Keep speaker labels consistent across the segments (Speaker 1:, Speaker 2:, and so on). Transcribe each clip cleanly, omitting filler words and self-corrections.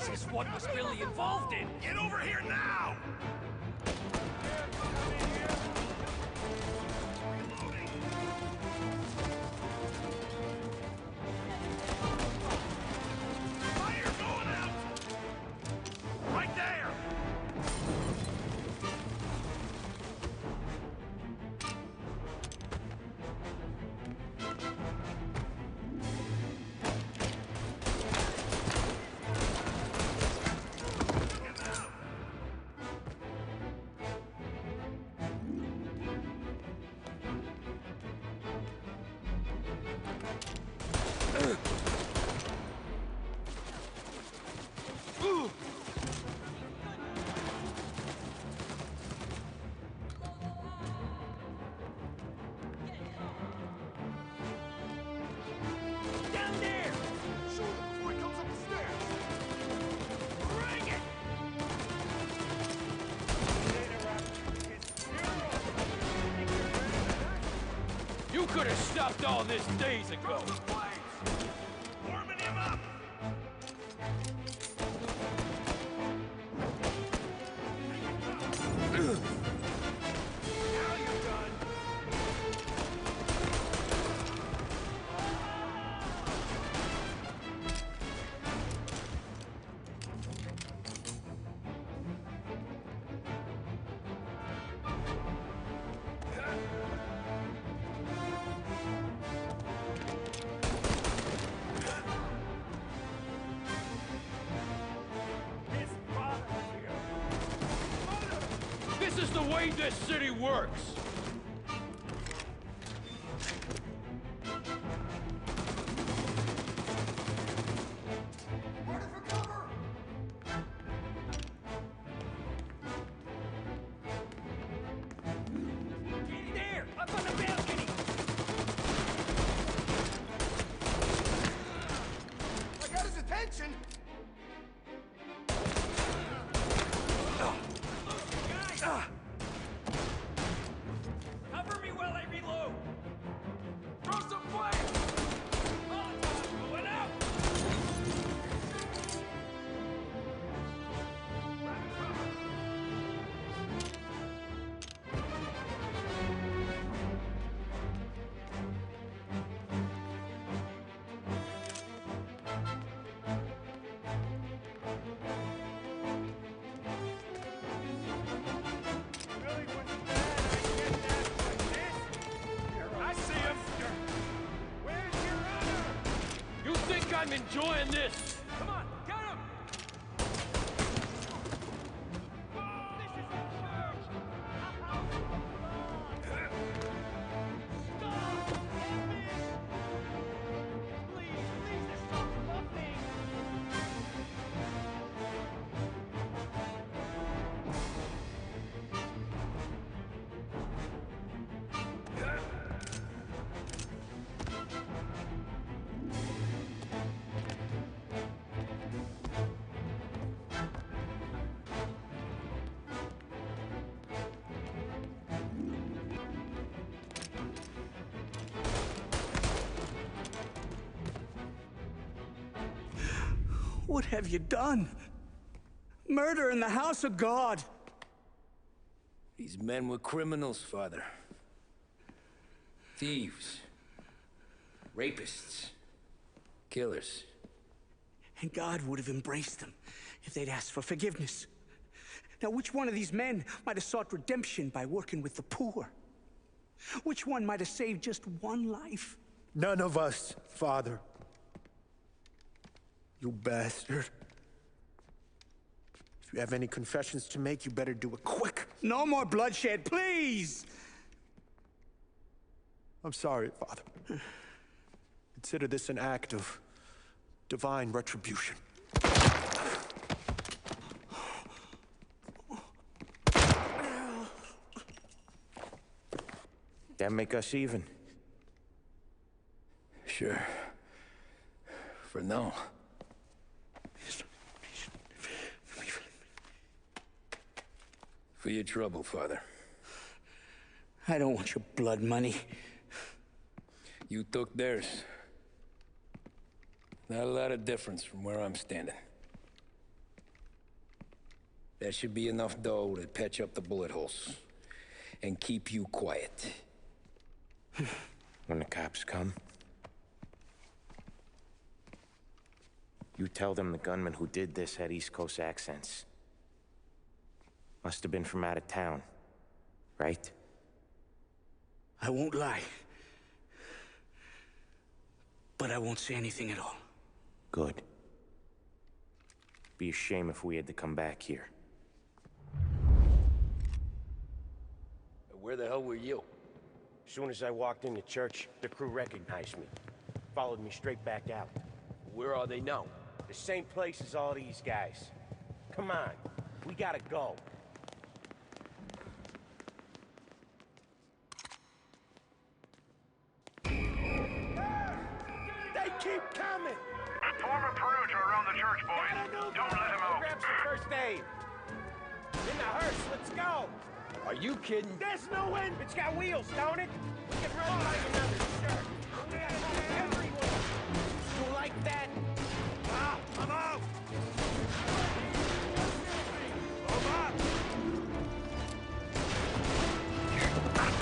Speaker 1: This is what was really involved in.
Speaker 2: Get over here now! Fire going out! Right there!
Speaker 1: Down there!
Speaker 2: Shoot him before he comes up the stairs!
Speaker 1: Bring it! You could have stopped all this days ago.
Speaker 2: Throw the flames! Warming him up! Now you're done!
Speaker 1: This is the way this city works.
Speaker 2: Running for cover!
Speaker 1: There! Up on the balcony!
Speaker 2: I got his attention!
Speaker 1: Cover me while I reload!
Speaker 2: Throw some flames!
Speaker 1: Molotov going out!
Speaker 2: I see him! Where's your honor?
Speaker 1: You think I'm enjoying this?
Speaker 2: Come on, get him!
Speaker 1: This is a church!
Speaker 3: Stop! Please, please, stop nothing!
Speaker 4: What have you done? Murder in the house of God.
Speaker 5: These men were criminals, Father. Thieves. Rapists. Killers.
Speaker 4: And God would have embraced them if they'd asked for forgiveness. Now, which one of these men might have sought redemption by working with the poor? Which one might have saved just one life?
Speaker 6: None of us, Father. You bastard. If you have any confessions to make, you better do it quick.
Speaker 4: No more bloodshed, please!
Speaker 6: I'm sorry, Father. Consider this an act of divine retribution. That make us even?
Speaker 5: Sure. For now. For your trouble, Father.
Speaker 4: I don't want your blood money.
Speaker 5: You took theirs. Not a lot of difference from where I'm standing. That should be enough dough to patch up the bullet holes. And keep you quiet.
Speaker 7: When the cops come, you tell them the gunman who did this had East Coast accents. Must have been from out of town, right?
Speaker 4: I won't lie. But I won't say anything at all.
Speaker 7: Good. Be a shame if we had to come back here.
Speaker 5: Where the hell were you?
Speaker 7: As soon as I walked into church, the crew recognized me. Followed me straight back out.
Speaker 5: Where are they now?
Speaker 7: The same place as all these guys. Come on, we gotta go. They keep coming!
Speaker 2: Form a perimeter around the church, boys. Don't let them out.
Speaker 7: Grab some first aid. In the hearse, let's go!
Speaker 5: Are you kidding?
Speaker 7: There's no end! It's got wheels, don't it? We can run like another shirt. We got everywhere. You like that? Ah, I'm out! Move up!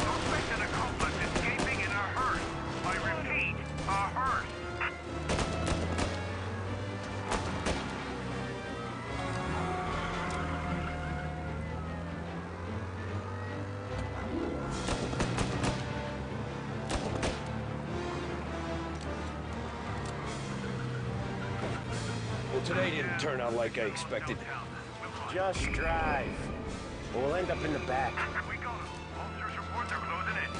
Speaker 2: Suspect and accomplice escaping in a hearse. I repeat, a hearse.
Speaker 5: Well, today didn't turn out like I expected.
Speaker 7: Just drive. We'll end up in the back.
Speaker 2: We got them. Officers report they're closing in.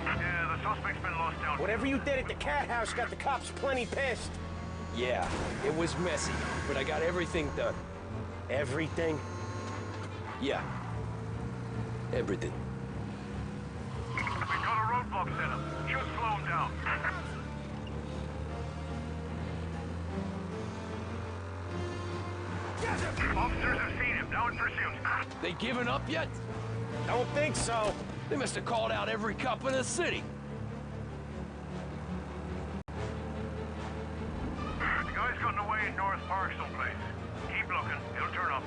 Speaker 2: Yeah, the suspect's been lost down.
Speaker 7: Whatever you did at the cat house got the cops plenty pissed.
Speaker 5: Yeah, it was messy, but I got everything done.
Speaker 7: Everything?
Speaker 5: Yeah. Everything.
Speaker 2: We've got a roadblock set up. Should slow them down. Officers have seen him. Now in pursuit.
Speaker 1: They given up yet?
Speaker 7: Don't think so.
Speaker 1: They must have called out every cop in the city.
Speaker 2: The guy's gotten away in North Park someplace. Keep looking. He'll turn up.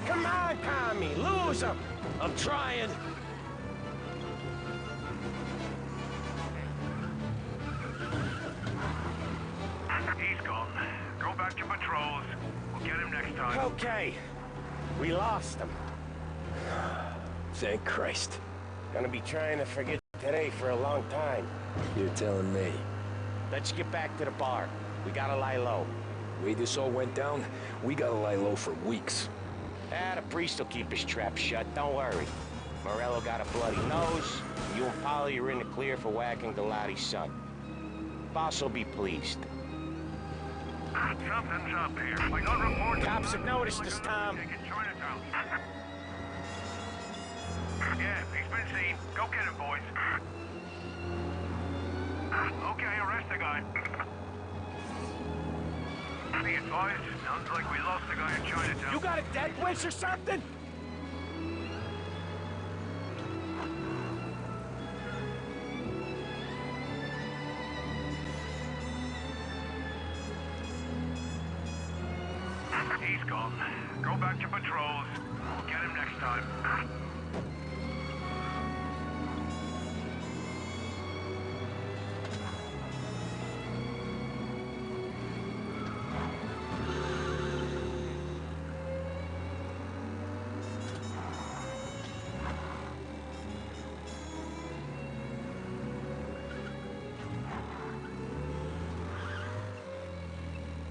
Speaker 7: Come on, Tommy, lose him.
Speaker 1: I'm trying.
Speaker 2: He's gone. Go back to patrols. We'll get him next time.
Speaker 7: Okay. We lost him.
Speaker 5: Thank Christ.
Speaker 7: Gonna be trying to forget today for a long time.
Speaker 5: You're telling me.
Speaker 7: Let's get back to the bar. We gotta lie low.
Speaker 5: The way this all went down, we gotta lie low for weeks.
Speaker 7: The priest will keep his trap shut, don't worry. Morello got a bloody nose. You and Polly are in the clear for whacking Galati's son. Boss will be pleased.
Speaker 2: Something's up here. I got reports.
Speaker 7: Cops have noticed us, Tom.
Speaker 2: Taking Chinatown. Yeah, he's been seen. Go get him, boys. Okay, arrest the guy. Be advised, sounds like we lost the guy in Chinatown.
Speaker 7: You got a dead wish or something?
Speaker 2: He's gone. Go back to patrols. We'll get him next time.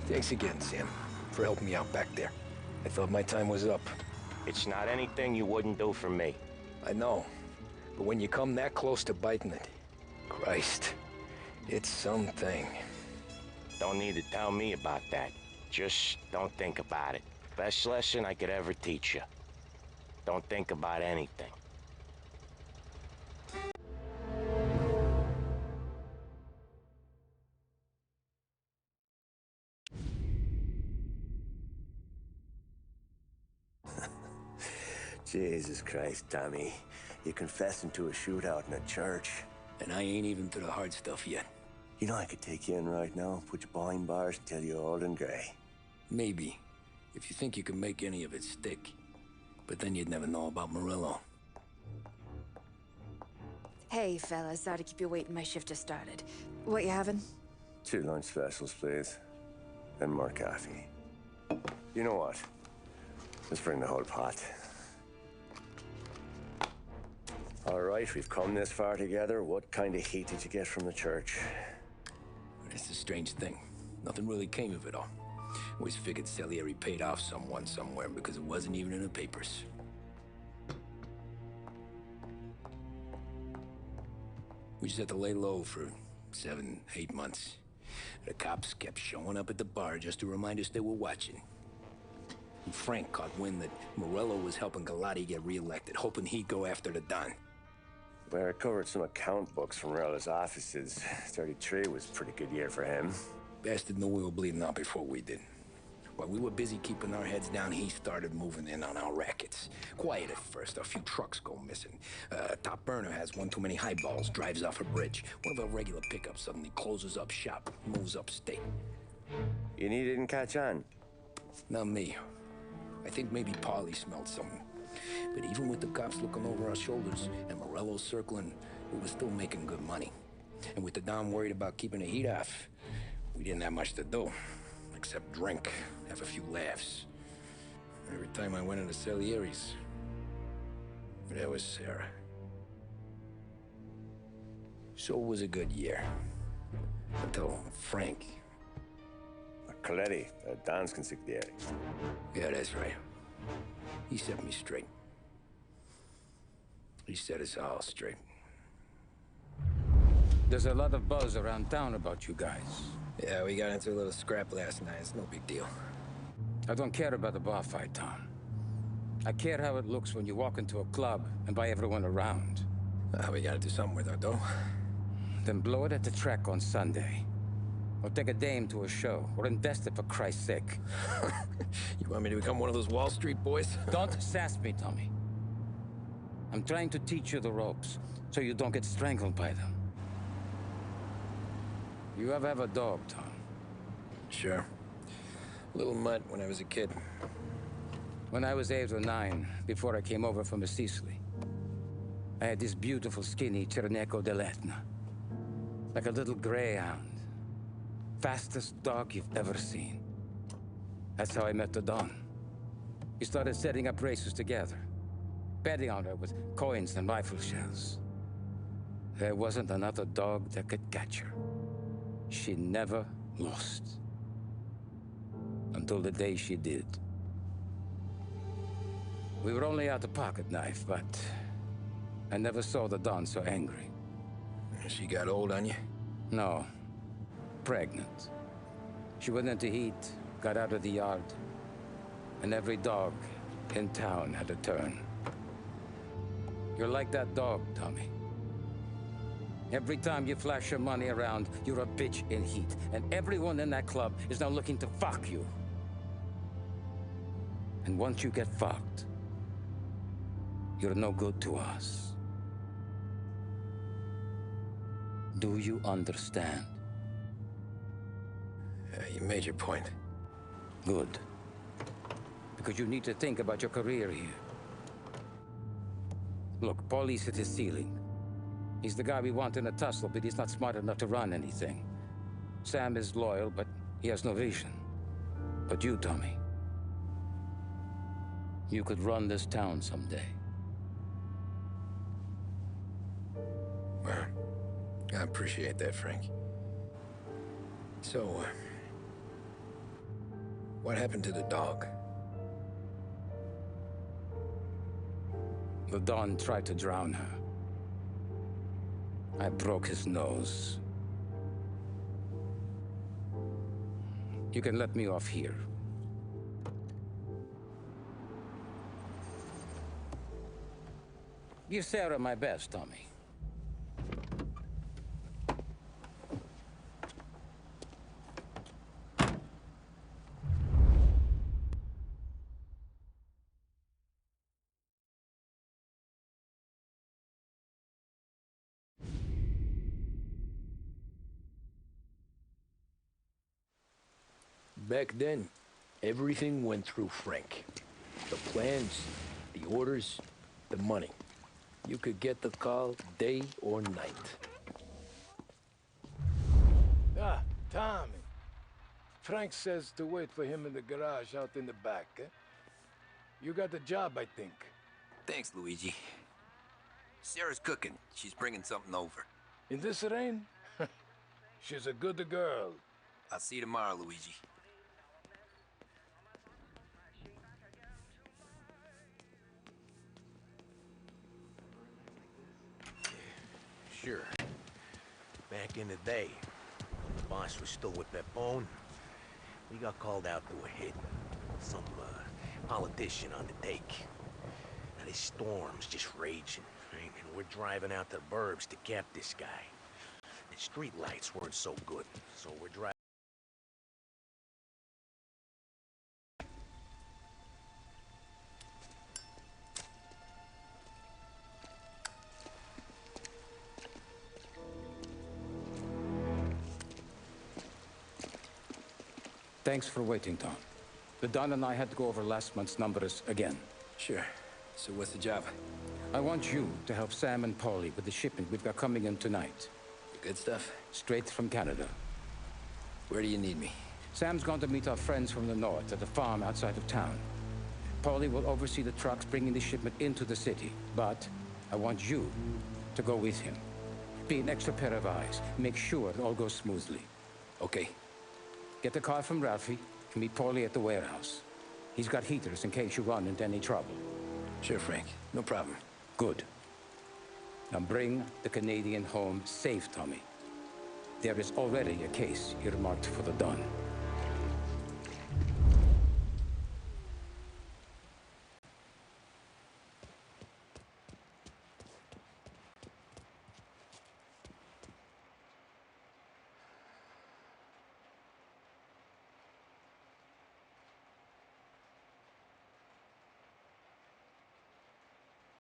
Speaker 5: Thanks again, Sam, for helping me out back there. I thought my time was up.
Speaker 7: It's not anything you wouldn't do for me.
Speaker 5: I know. But when you come that close to biting it, Christ, it's something.
Speaker 7: Don't need to tell me about that. Just don't think about it. Best lesson I could ever teach you. Don't think about anything.
Speaker 8: Jesus Christ, Tommy. You're confessing to a shootout in a church.
Speaker 5: And I ain't even to the hard stuff yet.
Speaker 8: You know I could take you in right now, put you behind bars until you're old and gray.
Speaker 5: Maybe, if you think you can make any of it stick. But then you'd never know about Morello.
Speaker 9: Hey, fellas. Sorry to keep you waiting. My shift just started. What you having?
Speaker 8: 2 lunch specials, please. And more coffee. You know what? Let's bring the whole pot. All right, we've come this far together. What kind of heat did you get from the church?
Speaker 5: It's a strange thing. Nothing really came of it all. Always figured Salieri paid off someone somewhere because it wasn't even in the papers. We just had to lay low for 7, 8 months. The cops kept showing up at the bar just to remind us they were watching. And Frank caught wind that Morello was helping Galati get reelected, hoping he'd go after the Don.
Speaker 8: Well, I recovered some account books from Morello's offices. 33 was a pretty good year for him.
Speaker 5: Bastard knew we were bleeding out before we did. While we were busy keeping our heads down, he started moving in on our rackets. Quiet at first, a few trucks go missing. Top burner has one too many highballs, drives off a bridge. One of our regular pickups suddenly closes up shop, moves upstate.
Speaker 8: You didn't catch on?
Speaker 5: Not me. I think maybe Paulie smelled something. But even with the cops looking over our shoulders and Morello circling, we were still making good money. And with the Don worried about keeping the heat off, we didn't have much to do. Except drink, have a few laughs. Every time I went into Salieri's, there was Sarah. So it was a good year. Until Frank.
Speaker 8: Coletti, Don's consigliere.
Speaker 5: Yeah, that's right. He set me straight. He set us all straight.
Speaker 10: There's a lot of buzz around town about you guys.
Speaker 5: Yeah, we got into a little scrap last night. It's no big deal.
Speaker 10: I don't care about the bar fight, Tom. I care how it looks when you walk into a club and buy everyone around.
Speaker 5: We gotta do something with our dough.
Speaker 10: Then blow it at the track on Sunday. Or take a dame to a show. Or invest it for Christ's sake.
Speaker 5: You want me to become one of those Wall Street boys?
Speaker 10: Don't sass me, Tommy. I'm trying to teach you the ropes, so you don't get strangled by them. You ever have a dog, Tom?
Speaker 5: Sure. Little mutt when I was a kid.
Speaker 10: When I was 8 or 9, before I came over from Sicily, I had this beautiful, skinny Cerneco dell'Etna. Like a little greyhound. Fastest dog you've ever seen. That's how I met the Don. We started setting up races together. Betting on her with coins and rifle shells. There wasn't another dog that could catch her. She never lost. Until the day she did. We were only out a pocket knife, but I never saw the Don so angry.
Speaker 5: She got old on you?
Speaker 10: No. Pregnant. She went into heat, got out of the yard, and every dog in town had a turn. You're like that dog, Tommy. Every time you flash your money around, you're a bitch in heat. And everyone in that club is now looking to fuck you. And once you get fucked, you're no good to us. Do you understand?
Speaker 5: You made your point.
Speaker 10: Good. Because you need to think about your career here. Look, Paulie's at his ceiling. He's the guy we want in a tussle, but he's not smart enough to run anything. Sam is loyal, but he has no vision. But you, Tommy, you could run this town someday.
Speaker 5: Well, I appreciate that, Frank. So, what happened to the dog?
Speaker 10: The Don tried to drown her. I broke his nose. You can let me off here. Give Sarah my best, Tommy.
Speaker 5: Back then, everything went through Frank. The plans, the orders, the money. You could get the call day or night.
Speaker 1: Ah, Tommy. Frank says to wait for him in the garage out in the back, eh? You got the job, I think.
Speaker 11: Thanks, Luigi. Sarah's cooking. She's bringing something over.
Speaker 1: In this rain? She's a good girl.
Speaker 11: I'll see you tomorrow, Luigi.
Speaker 12: Sure. Back in the day, the boss was still with Pepone. We got called out to a hit. Some politician on the take. Now this storm's just raging, right? And we're driving out to the burbs to cap this guy. The street lights weren't so good, so we're driving.
Speaker 10: Thanks for waiting, Tom. The Don and I had to go over last month's numbers again.
Speaker 5: Sure. So what's the job?
Speaker 10: I want you to help Sam and Paulie with the shipment we've got coming in tonight.
Speaker 5: The good stuff?
Speaker 10: Straight from Canada.
Speaker 5: Where do you need me?
Speaker 10: Sam's gone to meet our friends from the north at the farm outside of town. Paulie will oversee the trucks bringing the shipment into the city. But I want you to go with him. Be an extra pair of eyes. Make sure it all goes smoothly.
Speaker 5: Okay.
Speaker 10: Get the car from Ralphie and meet Paulie at the warehouse. He's got heaters in case you run into any trouble.
Speaker 5: Sure, Frank. No problem.
Speaker 10: Good. Now bring the Canadian home safe, Tommy. There is already a case earmarked for the Don.